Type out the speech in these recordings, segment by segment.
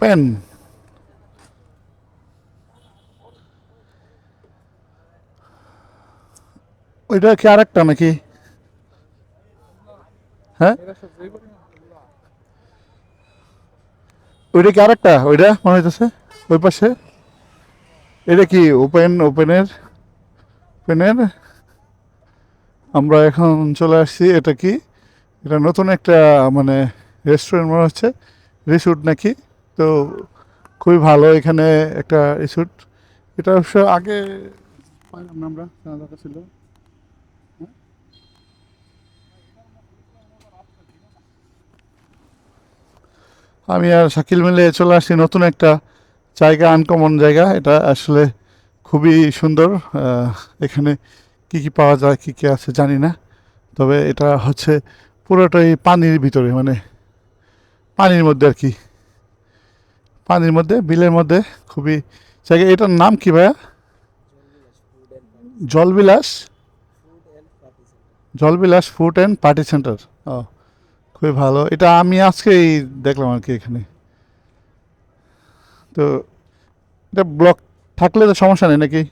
Open. ওইটা কি আরেকটা নাকি? হ্যাঁ, ওইটা কি আরেকটা? ওইটা মনে হইতেছে ওই পাশে। এটা কি ওপেনের আমরা এখন চলে আসছি। এটা কি? এটা নতুন একটা মানে রেস্টুরেন্ট মনে হচ্ছে, রিসোর্ট নাকি। তো খুবই ভালো এখানে একটা রিসোর্ট। এটা অবশ্য আগে পাইলাম না, আমরা জানা দরকার ছিল। আমি আর শাকিল মিলে চলে আসছি নতুন একটা জায়গা, আনকমন জায়গা। এটা আসলে খুবই সুন্দর। এখানে কি কি পাওয়া যায়, কি কি আছে জানি না। তবে এটা হচ্ছে পুরোটাই পানির ভিতরে, মানে পানির মধ্যে আর কি, পানির মধ্যে, বিলের মধ্যে। খুবই জায়গা। এটার নাম কি ভাইয়া? জলবিলাস। জলবিলাস ফুড অ্যান্ড পার্টি সেন্টার। ও, খুবই ভালো। এটা আমি আজকেই দেখলাম আর কি এখানে। তো এটা ব্লক থাকলে তো সমস্যা নেই নাকি?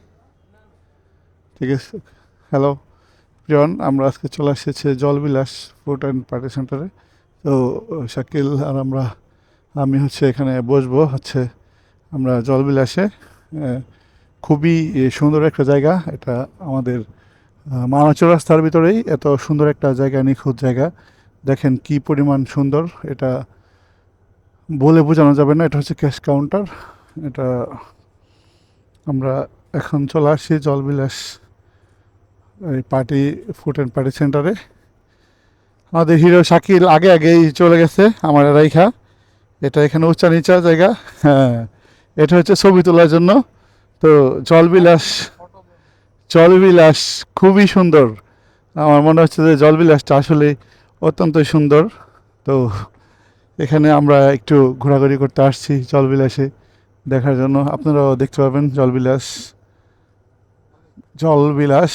ঠিক আছে। হ্যালো জন, আমরা আজকে চলে এসেছি জলবিলাস ফুড অ্যান্ড পার্টি সেন্টারে। তো শাকিল আর আমি হচ্ছে এখানে বসবো হচ্ছে আমরা জলবিলাসে। খুবই সুন্দর একটা জায়গা এটা। আমাদের মানা চৌরাস্তার ভিতরেই এত সুন্দর একটা জায়গা, নিখুঁত জায়গা। দেখেন কি পরিমাণ সুন্দর এটা, বলে বোঝানো যাবে না। এটা হচ্ছে ক্যাশ কাউন্টার। এটা আমরা এখন চলে আসছি জলবিলাস এই পার্টি ফুড অ্যান্ড পার্টি সেন্টারে। আমাদের হিরো শাকিল আগে আগেই চলে গেছে আমার রাইখা। এটা এখানে উঁচা নিচা জায়গা। হ্যাঁ, এটা হচ্ছে ছবি তোলার জন্য। তো জলবিলাস, জলবিলাস খুবই সুন্দর। আমার মনে হচ্ছে যে জলবিলাসটা আসলে অত্যন্ত সুন্দর। তো এখানে আমরা একটু ঘোরাঘুরি করতে আসছি জলবিলাসে দেখার জন্য। আপনারাও দেখতে পাবেন জলবিলাস। জলবিলাস।